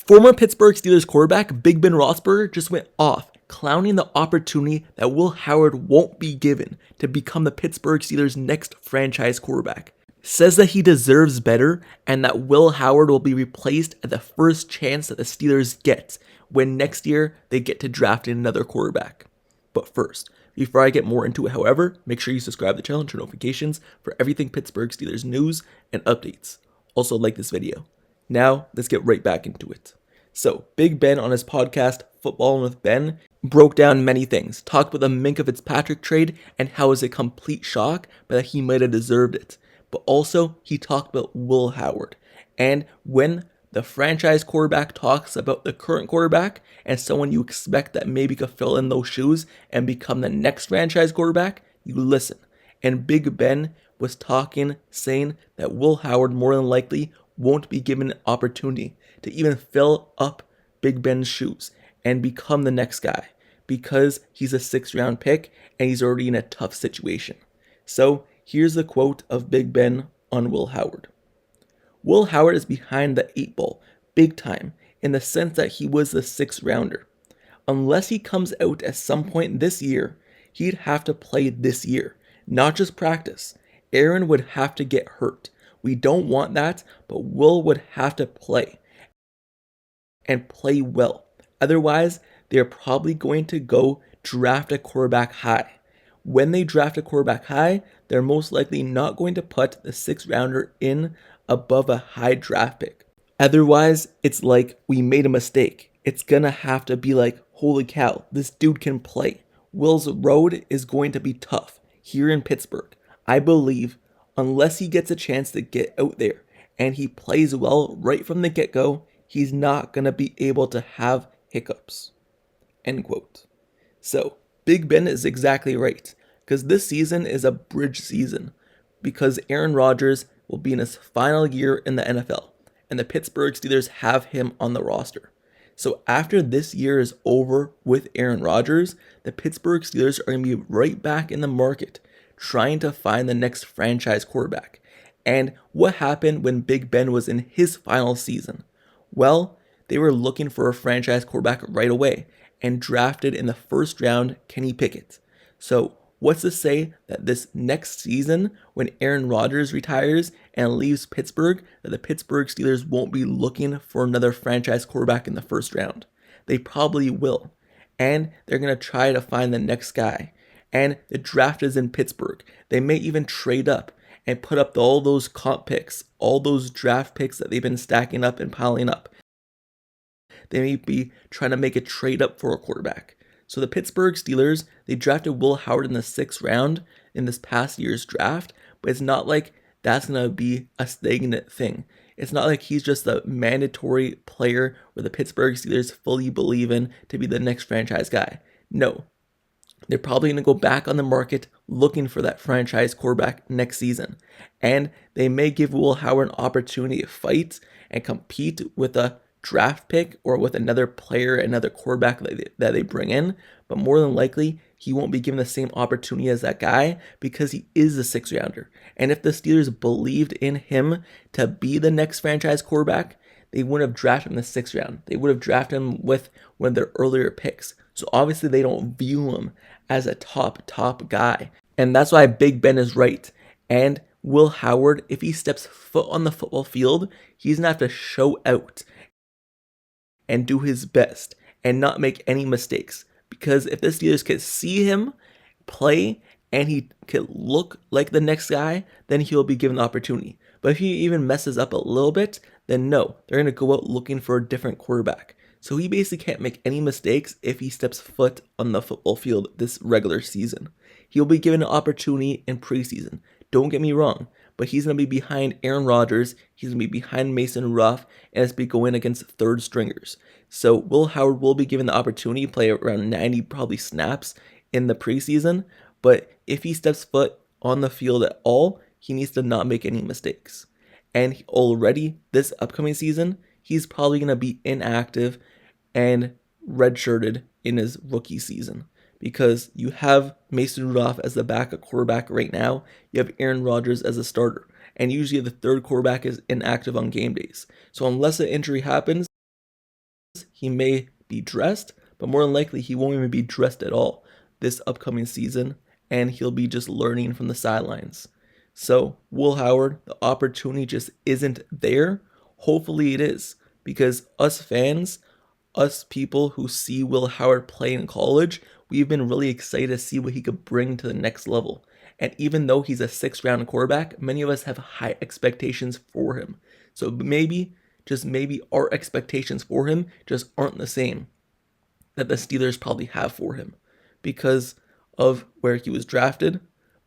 Former Pittsburgh Steelers quarterback Big Ben Roethlisberger just went off, clowning the opportunity that Will Howard won't be given to become the Pittsburgh Steelers' next franchise quarterback. Says that he deserves better and that Will Howard will be replaced at the first chance that the Steelers get when next year they get to draft another quarterback. But first, before I get more into it, however, make sure you subscribe to the channel and turn notifications for everything Pittsburgh Steelers news and updates. Also like this video. Now, let's get right back into it. So, Big Ben on his podcast, Footballin' with Ben, broke down many things, talked about the Minkah Fitzpatrick trade and how it was a complete shock, but that he might have deserved it. But also, he talked about Will Howard. And when the franchise quarterback talks about the current quarterback and someone you expect that maybe could fill in those shoes and become the next franchise quarterback, you listen. And Big Ben was talking, saying that Will Howard more than likely won't be given an opportunity to even fill up Big Ben's shoes and become the next guy because he's a 6th round pick and he's already in a tough situation. So here's the quote of Big Ben on Will Howard. Will Howard is behind the 8 ball big time in the sense that he was the 6th rounder. Unless he comes out at some point this year, he'd have to play this year, not just practice. Aaron would have to get hurt. We don't want that, but Will would have to play and play well. Otherwise, they're probably going to go draft a quarterback high. When they draft a quarterback high, they're most likely not going to put the 6th rounder in above a high draft pick. Otherwise, it's like we made a mistake. It's gonna have to be like, holy cow, this dude can play. Will's road is going to be tough here in Pittsburgh. I believe unless he gets a chance to get out there and he plays well right from the get-go, he's not going to be able to have hiccups. End quote. So, Big Ben is exactly right, because this season is a bridge season, because Aaron Rodgers will be in his final year in the NFL, and the Pittsburgh Steelers have him on the roster. So after this year is over with Aaron Rodgers, the Pittsburgh Steelers are going to be right back in the market, trying to find the next franchise quarterback. And what happened when Big Ben was in his final season? Well, they were looking for a franchise quarterback right away and drafted in the 1st round Kenny Pickett. So what's to say that this next season, when Aaron Rodgers retires and leaves Pittsburgh, that the Pittsburgh Steelers won't be looking for another franchise quarterback in the 1st round? They probably will. And they're going to try to find the next guy. And the draft is in Pittsburgh. They may even trade up and put up all those comp picks, all those draft picks that they've been stacking up and piling up. They may be trying to make a trade up for a quarterback. So the Pittsburgh Steelers, they drafted Will Howard in the 6th round in this past year's draft, but it's not like that's going to be a stagnant thing. It's not like he's just a mandatory player where the Pittsburgh Steelers fully believe in to be the next franchise guy. No. They're probably going to go back on the market looking for that franchise quarterback next season. And they may give Will Howard an opportunity to fight and compete with a draft pick or with another player, another quarterback that they bring in. But more than likely, he won't be given the same opportunity as that guy because he is a 6th rounder. And if the Steelers believed in him to be the next franchise quarterback, they wouldn't have drafted him in the 6th round. They would have drafted him with one of their earlier picks. So obviously they don't view him as a top guy. And that's why Big Ben is right. And Will Howard, if he steps foot on the football field, he's going to have to show out and do his best and not make any mistakes. Because if the Steelers can see him play and he can look like the next guy, then he'll be given the opportunity. But if he even messes up a little bit, then no, they're going to go out looking for a different quarterback. So he basically can't make any mistakes if he steps foot on the football field this regular season. He'll be given an opportunity in preseason. Don't get me wrong, but he's going to be behind Aaron Rodgers, he's going to be behind Mason Rudolph, and it's be going against 3rd stringers. So Will Howard will be given the opportunity to play around 90 probably snaps in the preseason, but if he steps foot on the field at all, he needs to not make any mistakes. And already this upcoming season, he's probably going to be inactive and redshirted in his rookie season. Because you have Mason Rudolph as the backup quarterback right now. You have Aaron Rodgers as a starter. And usually the 3rd quarterback is inactive on game days. So unless an injury happens, he may be dressed, but more than likely he won't even be dressed at all this upcoming season, and he'll be just learning from the sidelines. So Will Howard, the opportunity just isn't there. Hopefully it is, because us fans, us people who see Will Howard play in college, we've been really excited to see what he could bring to the next level. And even though he's a 6th-round quarterback, many of us have high expectations for him. So maybe, just maybe, our expectations for him just aren't the same that the Steelers probably have for him because of where he was drafted.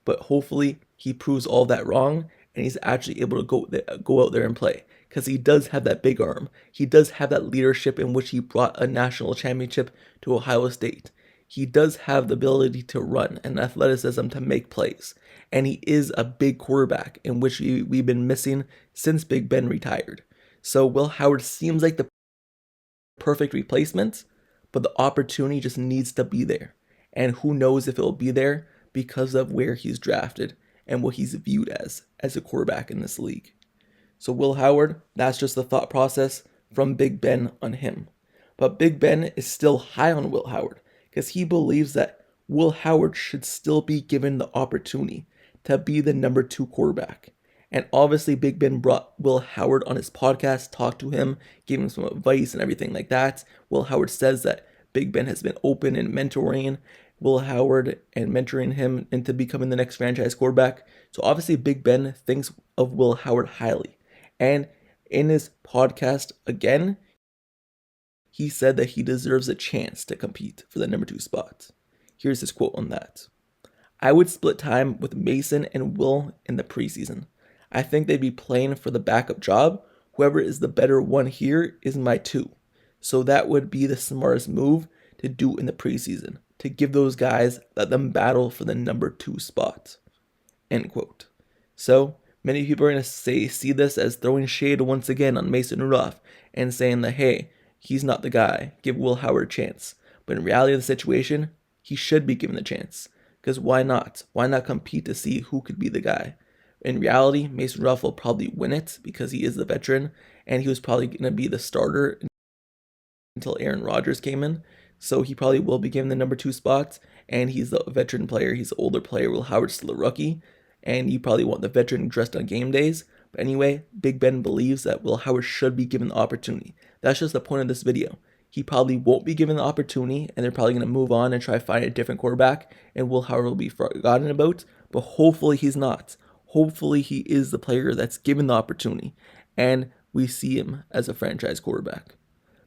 But hopefully he proves all that wrong and he's actually able to go out there and play, because he does have that big arm. He does have that leadership in which he brought a national championship to Ohio State. He does have the ability to run and athleticism to make plays. And he is a big quarterback, in which we've been missing since Big Ben retired. So Will Howard seems like the perfect replacement, but the opportunity just needs to be there. And who knows if it will be there because of where he's drafted and what he's viewed as a quarterback in this league. So Will Howard, that's just the thought process from Big Ben on him. But Big Ben is still high on Will Howard because he believes that Will Howard should still be given the opportunity to be the number 2 quarterback. And obviously Big Ben brought Will Howard on his podcast, talked to him, gave him some advice and everything like that. Will Howard says that Big Ben has been open in mentoring Will Howard and mentoring him into becoming the next franchise quarterback. So obviously Big Ben thinks of Will Howard highly. And in his podcast, again, he said that he deserves a chance to compete for the number 2 spot. Here's his quote on that. I would split time with Mason and Will in the preseason. I think they'd be playing for the backup job. Whoever is the better one here is my 2. So that would be the smartest move to do in the preseason, to give those guys, let them battle for the number 2 spot. End quote. So many people are going to see this as throwing shade once again on Mason Rudolph and saying that, hey, he's not the guy, give Will Howard a chance. But in reality of the situation, he should be given the chance. Because why not? Why not compete to see who could be the guy? In reality, Mason Rudolph will probably win it because he is the veteran, and he was probably going to be the starter until Aaron Rodgers came in. So he probably will be given the number 2 spot, and he's the veteran player. He's the older player. Will Howard's still a rookie, and you probably want the veteran dressed on game days. But anyway, Big Ben believes that Will Howard should be given the opportunity. That's just the point of this video. He probably won't be given the opportunity, and they're probably going to move on and try to find a different quarterback, and Will Howard will be forgotten about, but hopefully he's not. Hopefully he is the player that's given the opportunity, and we see him as a franchise quarterback.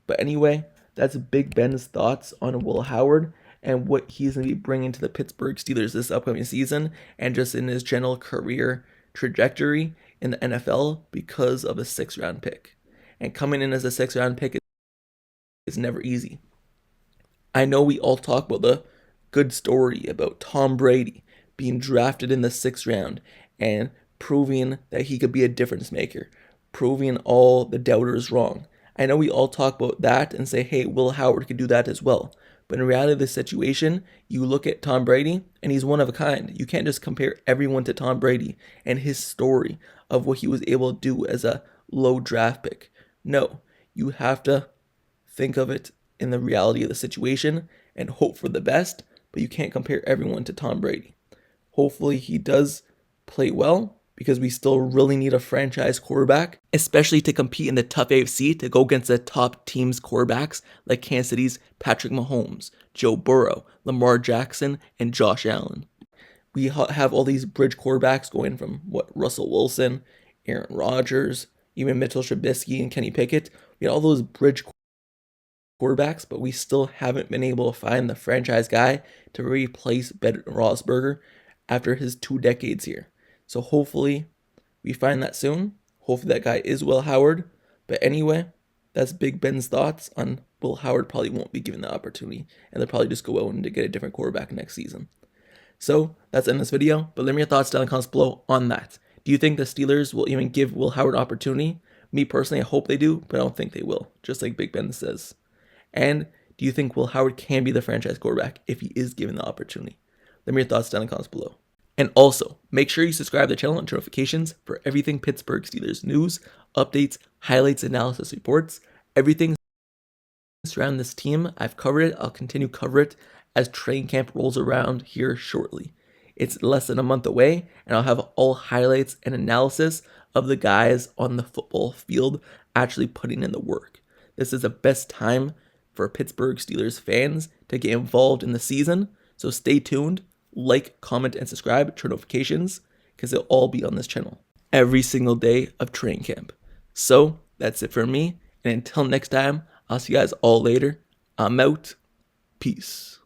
But anyway, that's Big Ben's thoughts on Will Howard and what he's going to be bringing to the Pittsburgh Steelers this upcoming season, and just in his general career trajectory in the NFL because of a 6th-round pick. And coming in as a 6th-round pick is never easy. I know we all talk about the good story about Tom Brady being drafted in the 6th round and proving that he could be a difference maker, proving all the doubters wrong. I know we all talk about that and say, hey, Will Howard could do that as well. But in reality of the situation, you look at Tom Brady and he's one of a kind. You can't just compare everyone to Tom Brady and his story of what he was able to do as a low draft pick. No, you have to think of it in the reality of the situation and hope for the best, but you can't compare everyone to Tom Brady. Hopefully he does play well, because we still really need a franchise quarterback, especially to compete in the tough AFC to go against the top teams' quarterbacks like Kansas City's Patrick Mahomes, Joe Burrow, Lamar Jackson, and Josh Allen. We have all these bridge quarterbacks going from Russell Wilson, Aaron Rodgers, even Mitchell Trubisky and Kenny Pickett. We had all those bridge quarterbacks, but we still haven't been able to find the franchise guy to replace Ben Roethlisberger after his 2 decades here. So hopefully we find that soon. Hopefully that guy is Will Howard. But anyway, that's Big Ben's thoughts on Will Howard probably won't be given the opportunity, and they'll probably just go out and get a different quarterback next season. So that's the end of this video, but let me know your thoughts down in the comments below on that. Do you think the Steelers will even give Will Howard an opportunity? Me personally, I hope they do, but I don't think they will, just like Big Ben says. And do you think Will Howard can be the franchise quarterback if he is given the opportunity? Let me know your thoughts down in the comments below. And also, make sure you subscribe to the channel and turn notifications for everything Pittsburgh Steelers news, updates, highlights, analysis, reports, everything surrounding this team. I've covered it. I'll continue to cover it as training camp rolls around here shortly. It's less than a month away, and I'll have all highlights and analysis of the guys on the football field actually putting in the work. This is the best time for Pittsburgh Steelers fans to get involved in the season, so stay tuned, like, comment, and subscribe, turn notifications, because it'll all be on this channel every single day of training camp. So that's it for me, and until next time, I'll see you guys all later. I'm out. Peace.